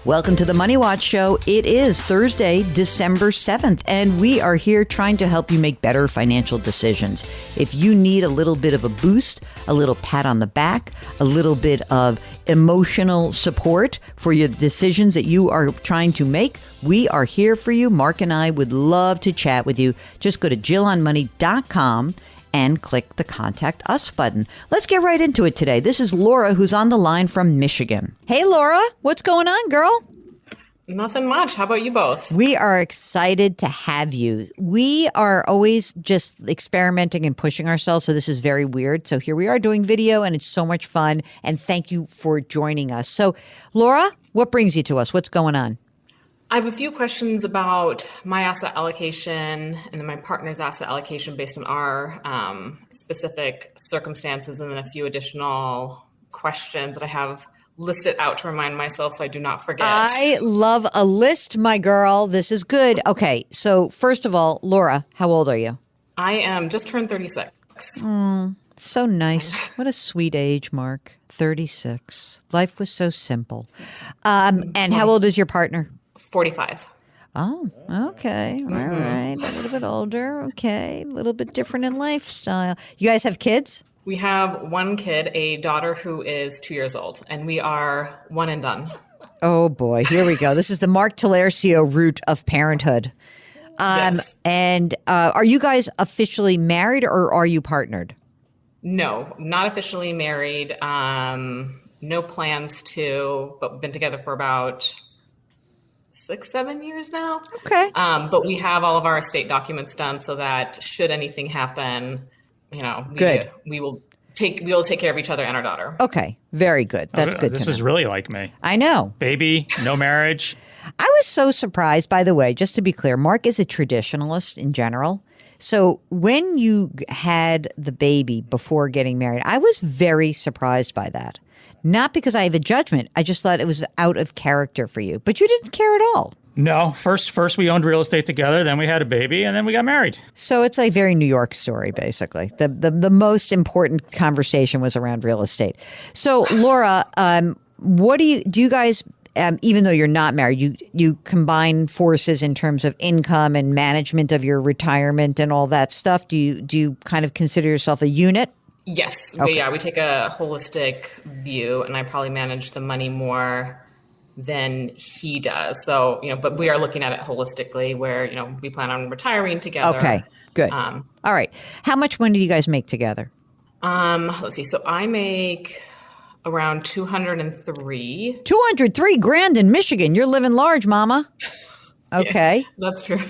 Welcome to the Money Watch Show. It is Thursday, December 7th, and we are here trying to help you make better financial decisions. If you need a little bit of a boost, a little pat on the back, a little bit of emotional support for your decisions that you are trying to make, we are here for you. Mark and I would love to chat with you. Just go to JillOnMoney.com and click the Contact Us button. Let's get right into it today. This is Laura, who's on the line from Michigan. Hey, Laura, what's going on, girl? Nothing much. How about you both? We are excited to have you. We are always just experimenting and pushing ourselves, so this is very weird. So here we are doing video, and it's so much fun, and thank you for joining us. So, Laura, what brings you to us? What's going on? I have a few questions about my asset allocation and then my partner's asset allocation based on our specific circumstances, and then a few additional questions that I have listed out to remind myself so I do not forget. I love a list, my girl. This is good. Okay, so first of all, Laura, how old are you? I am just turned 36. So nice. What a sweet age, Mark. 36. Life was so simple. And how old is your partner? 45. Oh, okay. All right. A little bit older. Okay. A little bit different in lifestyle. You guys have kids? We have one kid, a daughter who is 2 years old, and we are one and done. Oh, boy. Here we go. This is the Mark Talercio route of parenthood. Yes. And are you guys officially married or are you partnered? No, not officially married. No plans to, but we've been together for about 6-7 years now. Okay. But we have all of our estate documents done so that should anything happen, good. We will take care of each other and our daughter. Okay. Very good. That's good. This is really like me. I know. Baby, no marriage. I was so surprised, by the way, just to be clear, Mark is a traditionalist in general. So when you had the baby before getting married, I was very surprised by that. Not because I have a judgment. I just thought it was out of character for you. But you didn't care at all. No, first we owned real estate together, then we had a baby, and then we got married. So it's a very New York story, basically. The most important conversation was around real estate. So, Laura, what do you guys, even though you're not married, you combine forces in terms of income and management of your retirement and all that stuff? Do you kind of consider yourself a unit? Yes. Okay. We take a holistic view, and I probably manage the money more than he does. So, but we are looking at it holistically where, we plan on retiring together. Okay, good. All right. How much money do you guys make together? Let's see. So I make around 203. 203 grand in Michigan. You're living large, mama. Okay. Yeah, that's true.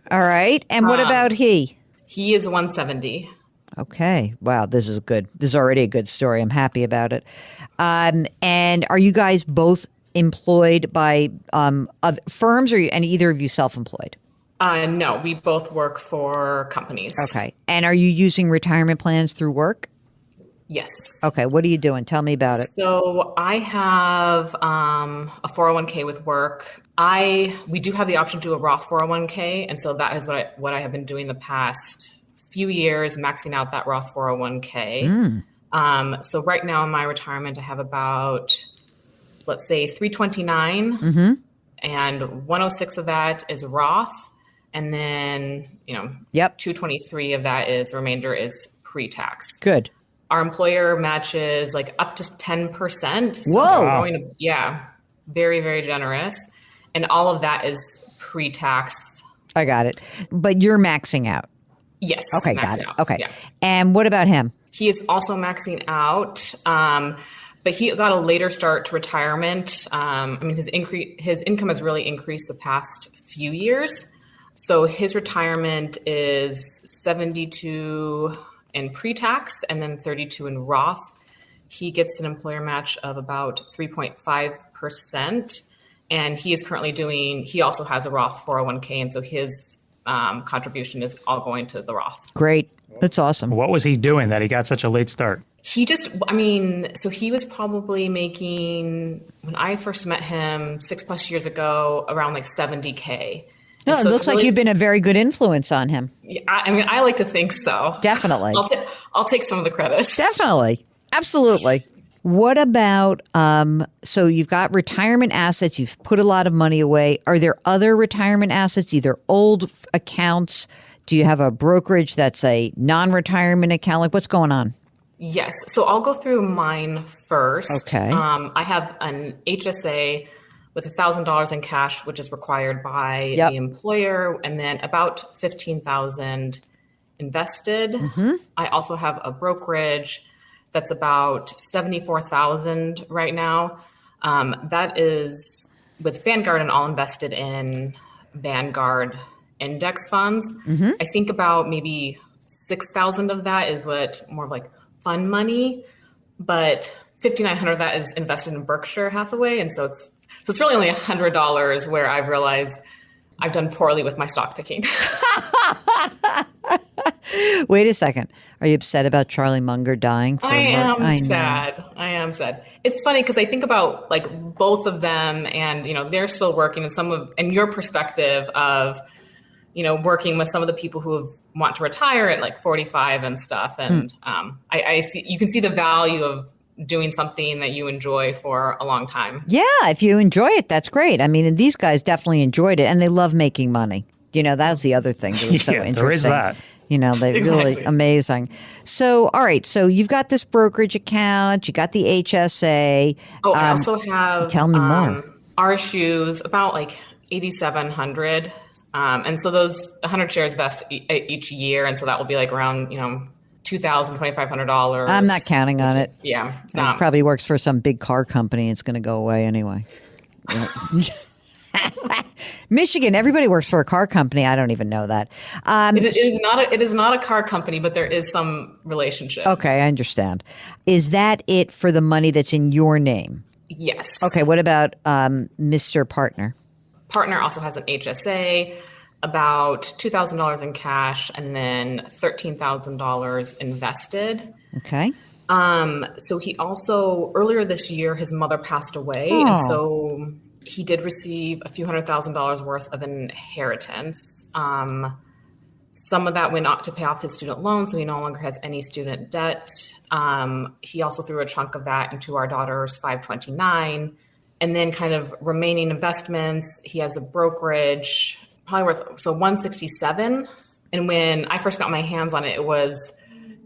All right. And what about he? He is 170. Okay. Wow. This is good. This is already a good story. I'm happy about it. And are you guys both employed by other firms and either of you self-employed? No, we both work for companies. Okay. And are you using retirement plans through work? Yes. Okay. What are you doing? Tell me about it. So I have a 401k with work. We do have the option to do a Roth 401k. And so that is what I have been doing the past few years, maxing out that Roth 401k. So right now in my retirement, I have about, let's say 329 and 106 of that is Roth. And then, 223 of that is the remainder is pre-tax. Good. Our employer matches like up to 10%. So Whoa. Very, very generous. And all of that is pre-tax. I got it. But you're maxing out. Yes. Okay, got it. Out. Okay. Yeah. And what about him? He is also maxing out, but he got a later start to retirement. His income has really increased the past few years. So his retirement is 72 in pre-tax and then 32 in Roth. He gets an employer match of about 3.5%. And he is currently he also has a Roth 401k. And so his contribution is all going to the Roth. Great. That's awesome. What was he doing that he got such a late start? He so he was probably making, when I first met him 6+ years ago, around like 70K. No, it looks like you've been a very good influence on him. Yeah, I like to think so. Definitely. I'll take some of the credit. Definitely. Absolutely. What about, so you've got retirement assets, you've put a lot of money away. Are there other retirement assets, either old accounts? Do you have a brokerage that's a non-retirement account? Like, what's going on? Yes. So I'll go through mine first. Okay. I have an HSA with $1,000 in cash, which is required by Yep. the employer, and then about 15,000 invested. I also have a brokerage that's about 74,000 right now. That is with Vanguard and all invested in Vanguard index funds. I think about maybe 6,000 of that is what more of like fund money, but 5,900 of that is invested in Berkshire Hathaway, and so it's really only $100 where I've realized I've done poorly with my stock picking. Wait a second. Are you upset about Charlie Munger dying? I am sad. It's funny because I think about like both of them, and they're still working, and your perspective of working with some of the people who want to retire at like 45 and stuff, and I see you can see the value of doing something that you enjoy for a long time. Yeah, if you enjoy it, that's great. I mean, and these guys definitely enjoyed it, and they love making money. That was the other thing that was so interesting. There is that. They really amazing. So, all right. So you've got this brokerage account. You got the HSA. Oh, I also have. Tell me more. RSUs, about like 8,700. And so those 100 shares vest each year, and so that will be like around $2,000, $2,500. I'm not counting on it. Yeah, it probably works for some big car company. It's going to go away anyway. Michigan, everybody works for a car company. I don't even know that. It is not a car company, but there is some relationship. Okay, I understand. Is that it for the money that's in your name? Yes. Okay, what about Mr. Partner? Partner also has an HSA, about $2,000 in cash, and then $13,000 invested. Okay. So he also, earlier this year, his mother passed away, Oh. and so he did receive a few $100,000 worth of inheritance. Some of that went out to pay off his student loan, so he no longer has any student debt. He also threw a chunk of that into our daughter's 529. And then kind of remaining investments, he has a brokerage, probably worth, so 167. And when I first got my hands on it, it was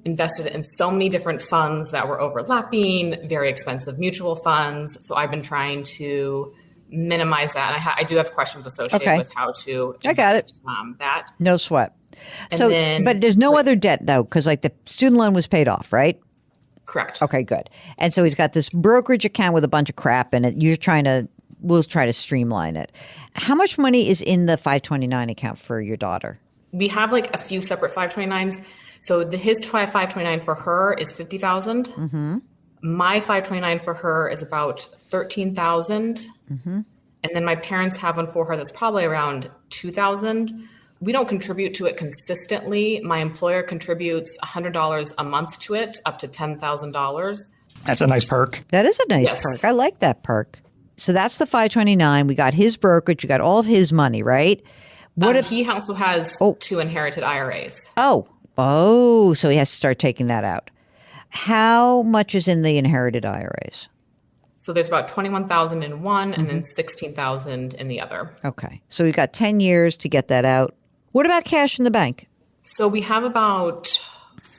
invested in so many different funds that were overlapping, very expensive mutual funds. So I've been trying to minimize that. And I do have questions associated with how to invest, I got it. That. No sweat. And then, but there's no other debt though, because like the student loan was paid off, right? Correct. Okay, good. And so he's got this brokerage account with a bunch of crap in it. We'll try to streamline it. How much money is in the 529 account for your daughter? We have like a few separate 529s. So his 529 for her is 50,000. Mm-hmm. My 529 for her is about 13,000. Mm-hmm. And then my parents have one for her that's probably around 2,000. We don't contribute to it consistently. My employer contributes $100 a month to it, up to $10,000. That's a nice perk. That is a nice perk. I like that perk. So that's the 529. We got his brokerage. You got all of his money, right? He also has 2 inherited IRAs. Oh, so he has to start taking that out. How much is in the inherited IRAs? So there's about 21,000 in one, and then 16,000 in the other. Okay. So we got 10 years to get that out. What about cash in the bank? So we have about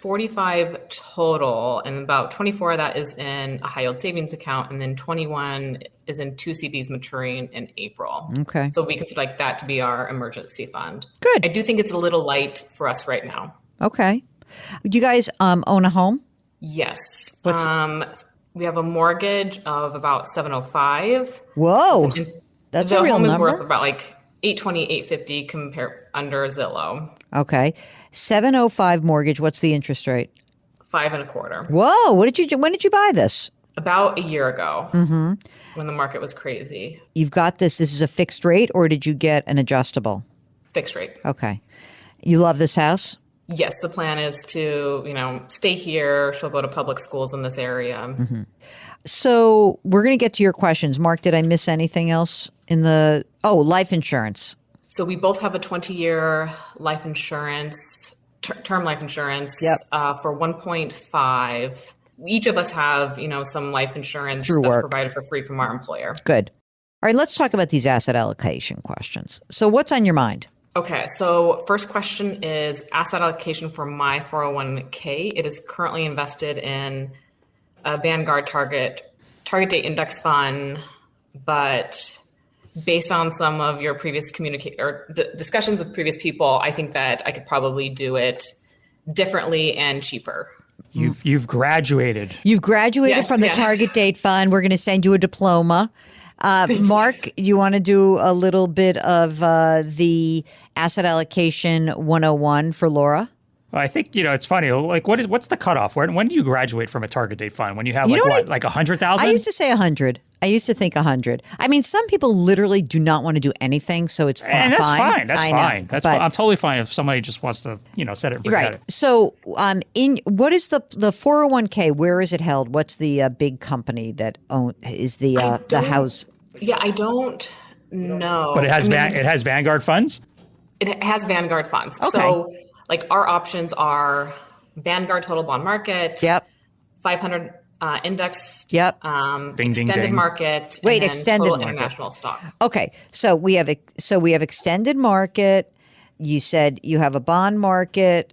45 total, and about 24 of that is in a high yield savings account, and then 21 is in 2 CDs maturing in April. Okay. So we consider like that to be our emergency fund. Good. I do think it's a little light for us right now. Okay. Do you guys own a home? Yes. We have a mortgage of about 705. Whoa. That's a real number. The home is worth about like 820, 850 compare under Zillow. Okay. 705 mortgage. What's the interest rate? 5.25. Whoa. When did you buy this? About a year ago, when the market was crazy. You've got this. This is a fixed rate, or did you get an adjustable? Fixed rate. Okay. You love this house? Yes, the plan is to, stay here. She'll go to public schools in this area. Mm-hmm. So we're going to get to your questions. Mark, did I miss anything else in the life insurance? So we both have a 20-year life insurance, term life insurance for 1.5. each of us have, some life insurance Through that's work. provided for free from our employer. Good. All right, let's talk about these asset allocation questions. So what's on your mind? Okay, so first question is asset allocation for my 401k. It is currently invested in a Vanguard target date index fund, but based on some of your previous discussions with previous people, I think that I could probably do it differently and cheaper. You've graduated. You've graduated Yes, from the yeah. target date fund. We're going to send you a diploma. Mark, you want to do a little bit of the asset allocation 101 for Laura? I think, it's funny. Like, what's the cutoff? When do you graduate from a target date fund? When you have like 100,000? I used to say 100. I used to think 100. I mean, some people literally do not want to do anything, so it's fine. And that's fine. That's I know, fine. That's but- fine. I'm totally fine if somebody just wants to, set it and forget Right. it. So, what is the 401k? Where is it held? What's the big company that is the house? Yeah, I don't know. But it has it has Vanguard funds? It has Vanguard funds. Okay. So, our options are Vanguard Total Bond Market. Yep. 500 index. Yep. Ding, ding, Extended ding. market. Wait, and then extended total market. international stock. Okay, so we have extended market. You said you have a bond market,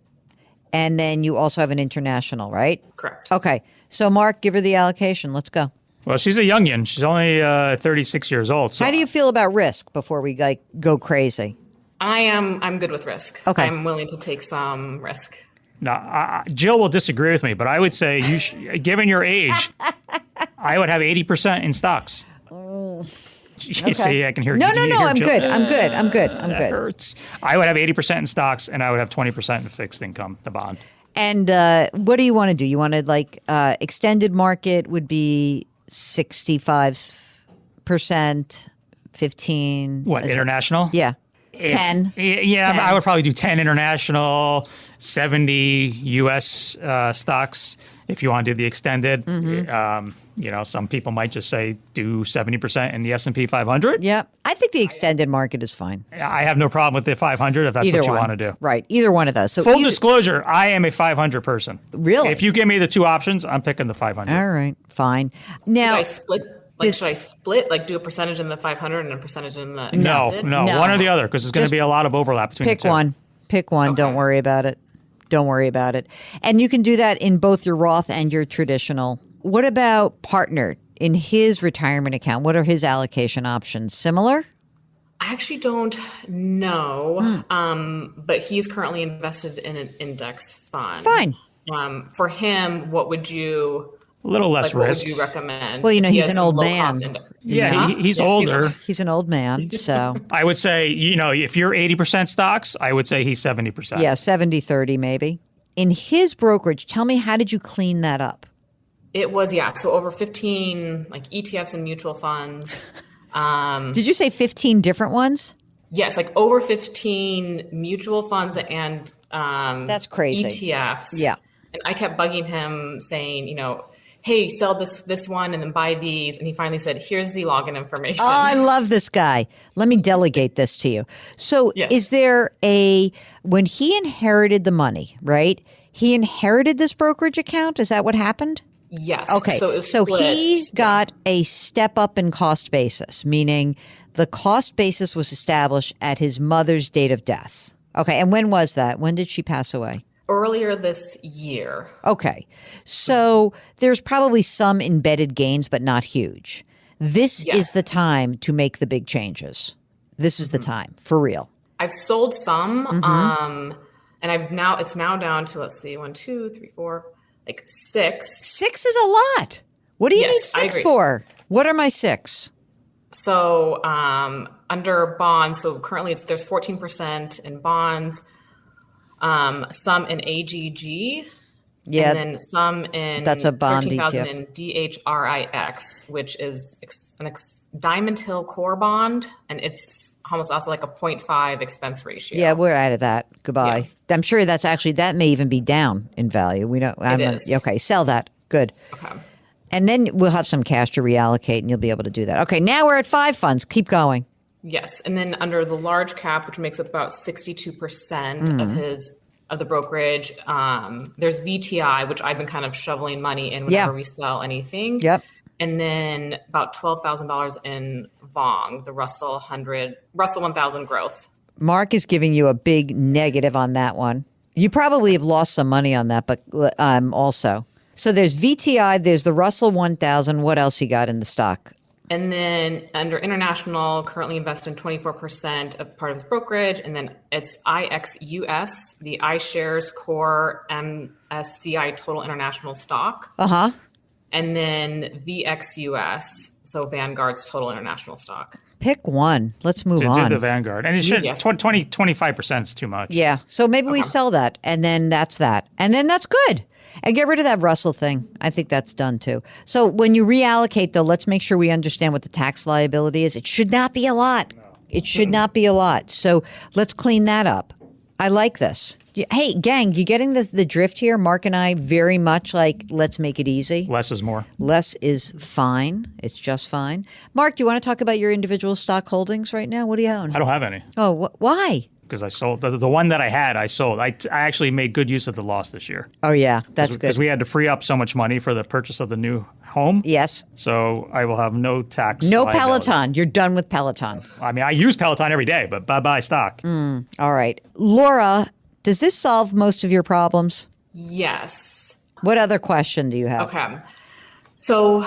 and then you also have an international, right? Correct. Okay, so Mark, give her the allocation. Let's go. Well, she's a youngin. She's only 36 years old. So How do you feel about risk before we go crazy? I'm good with risk. Okay. I'm willing to take some risk. Now, Jill will disagree with me, but I would say, given your age, I would have 80% in stocks. You see, I can hear. No, you hear I'm Jill? good. I'm good. That hurts. I would have 80% in stocks, and I would have 20% in fixed income, the bond. And what do you want to do? You want to extended market would be 65%, 15. What, international? Yeah. 10. Yeah, 10. I would probably do 10 international, 70 U.S. Stocks if you want to do the extended. Some people might just say do 70% in the S&P 500. Yeah. I think the extended market is fine. I have no problem with the 500 if that's Either what you one. want to do. Right. Either one of those. So Full disclosure, I am a 500 person. Really? If you give me the two options, I'm picking the 500. All right. Fine. Now, Should I split? Like do a percentage in the 500 and a percentage in the No, extended? no, one or the other, because there's going to be a lot of overlap between pick the two. one. Pick one. Okay. Don't worry about it. Don't worry about it. And you can do that in both your Roth and your traditional. What about partner in his retirement account? What are his allocation options? Similar? I actually don't know, but he's currently invested in an index fund. Fine. For him, what would you A little less what risk. would you recommend? Well, He he's has an some old low-cost man. index. Yeah, he's Yeah, older. He's an old man, so I would say, if you're 80% stocks, I would say he's 70%. yeah, 70-30 maybe. In his brokerage, tell me, how did you clean that up? It was, so over 15 like ETFs and mutual funds. Did you say 15 different ones? Yes, like over 15 mutual funds and That's crazy. ETFs. Yeah. And I kept bugging him saying, hey, sell this one and then buy these. And he finally said, here's the login information. Oh, I love this guy. Let me delegate this to you. So Yes. is there when he inherited the money, right? He inherited this brokerage account? Is that what happened? Yes. Okay. So, it was So split. he got a step up in cost basis, meaning the cost basis was established at his mother's date of death. Okay. And when was that? When did she pass away? Earlier this year. Okay. So there's probably some embedded gains, but not huge. This Yes. is the time to make the big changes. This is the time, for real. I've sold some, and it's now down to, let's see, 1, 2, 3, 4, like 6. 6 is a lot. What do you Yes, need I 6 agree. for? What are my 6? So under bonds, so currently there's 14% in bonds, some in AGG, Yeah, and then some in that's a bond 13,000 ETF. in DHRIX, which is Diamond Hill Core Bond, and it's almost also like a 0.5 expense ratio. yeah, we're out of that. Goodbye. Yeah. I'm sure that may even be down in value. We don't. is. Okay, sell that. Good. Okay. And then we'll have some cash to reallocate, and you'll be able to do that. Okay, now we're at 5 funds. Keep going. Yes, and then under the large cap, which makes up about 62% Mm-hmm. of his of the brokerage. There's VTI, which I've been kind of shoveling money in whenever we sell anything. Yep. And then about $12,000 in VONG, the Russell 1000 growth. Mark is giving you a big negative on that one. You probably have lost some money on that, but also. So there's VTI, there's the Russell 1000. What else you got in the stock? And then under international, currently invested in 24% of part of his brokerage. And then it's IXUS, the iShares Core MSCI Total International Stock. Uh-huh. And then VXUS, so Vanguard's Total International Stock. Pick one. Let's move on. Do the Vanguard. And it should, 25% is too much. Yeah. So maybe we sell that, and then that's that. And then that's good. And get rid of that Russell thing. I think that's done too. So when you reallocate, though, let's make sure we understand what the tax liability is. It should not be a lot. It should not be a lot. So let's clean that up. I like this. Hey, gang, you getting the drift here? Mark and I very much like, let's make it easy. Less is more. Less is fine. It's just fine. Mark, do you want to talk about your individual stock holdings right now? What do you own? I don't have any. Oh, why? Because I sold. The one that I had, I sold. I actually made good use of the loss this year. Oh, yeah. That's good. Because we had to free up so much money for the purchase of the new home. Yes. So I will have no tax No liability. Peloton. You're done with Peloton. I mean, I use Peloton every day, but bye-bye stock. All right. Laura, does this solve most of your problems? Yes. What other question do you have? Okay. So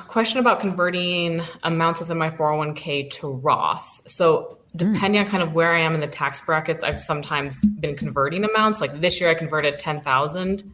question about converting amounts within my 401k to Roth. So depending on kind of where I am in the tax brackets, I've sometimes been converting amounts. Like this year I converted 10,000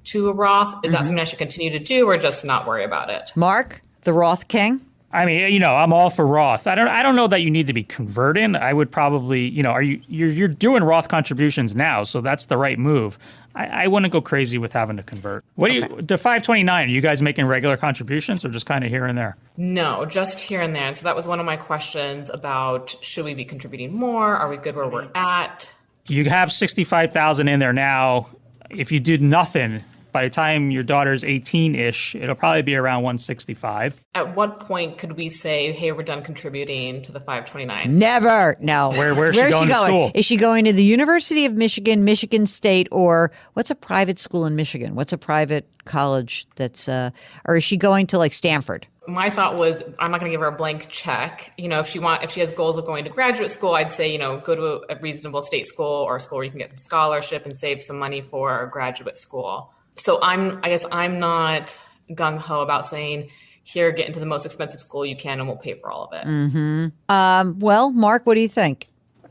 to a Roth. Is that something I should continue to do or just not worry about it? Mark, the Roth King? I mean, I'm all for Roth. I don't know that you need to be converting. I would probably, you're doing Roth contributions now, so that's the right move. I wouldn't go crazy with having to convert. The 529, are you guys making regular contributions or just kind of here and there? No, just here and there. And so that was one of my questions about, should we be contributing more? Are we good where we're at? You have 65,000 in there now. If you did nothing, by the time your daughter's 18-ish, it'll probably be around 165. At what point could we say, hey, we're done contributing to the 529? Never. No. Where's she going to school? Is she going to the University of Michigan, Michigan State, or what's a private school in Michigan? What's a private college that's, or is she going to like Stanford? My thought was, I'm not going to give her a blank check. If she has goals of going to graduate school, I'd say, go to a reasonable state school or a school where you can get a scholarship and save some money for graduate school. So I guess I'm not gung-ho about saying, here, get into the most expensive school you can and we'll pay for all of it. Mm-hmm. Well, Mark, what do you think?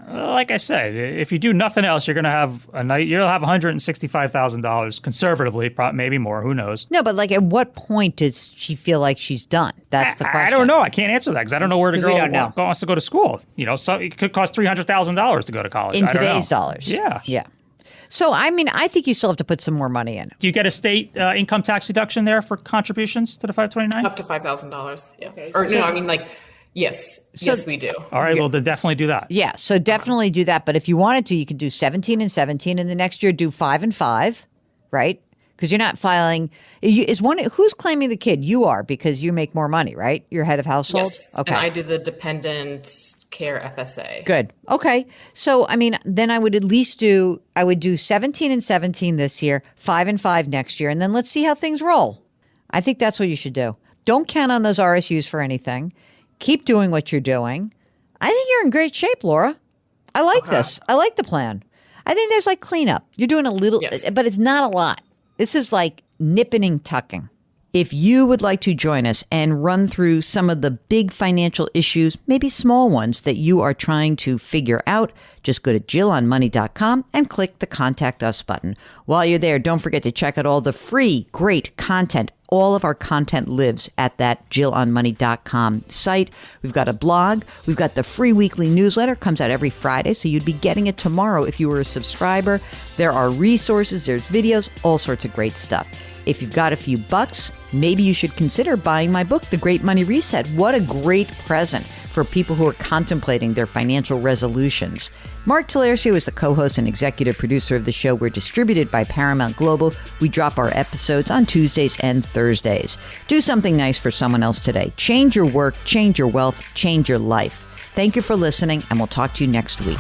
Like I said, if you do nothing else, you're going to have you'll have $165,000 conservatively, maybe more. Who knows? No, but like, at what point does she feel like she's done? That's the question. I don't know. I can't answer that because I don't know where the girl wants to go to school. So it could cost $300,000 to go to college in today's dollars. Yeah. So, I mean, I think you still have to put some more money in. Do you get a state income tax deduction there for contributions to the 529? Up to $5,000. Yeah. Okay. Or no, I mean, like, yes. Yes, we do. All right. Well, then definitely do that. Yeah. So definitely do that. But if you wanted to, you could do 17 and 17, and the next year do 5 and 5, right? Because you're not filing. Who's claiming the kid? You are, because you make more money, right? You're head of household. Yes. Okay. And I do the dependent care FSA. Good. Okay. So, I mean, then I would do 17 and 17 this year, 5 and 5 next year, and then let's see how things roll. I think that's what you should do. Don't count on those RSUs for anything. Keep doing what you're doing. I think you're in great shape, Laura. I like this. I like the plan. I think there's like cleanup. You're doing a little, but it's not a lot. This is like nipping and tucking. If you would like to join us and run through some of the big financial issues, maybe small ones that you are trying to figure out, just go to JillOnMoney.com and click the Contact Us button. While you're there, don't forget to check out all the free, great content. All of our content lives at that JillOnMoney.com site. We've got a blog. We've got the free weekly newsletter. Comes out every Friday, so you'd be getting it tomorrow if you were a subscriber. There are resources. There's videos, all sorts of great stuff. If you've got a few bucks, maybe you should consider buying my book, The Great Money Reset. What a great present for people who are contemplating their financial resolutions. Mark Talercio is the co-host and executive producer of the show. We're distributed by Paramount Global. We drop our episodes on Tuesdays and Thursdays. Do something nice for someone else today. Change your work, change your wealth, change your life. Thank you for listening, and we'll talk to you next week.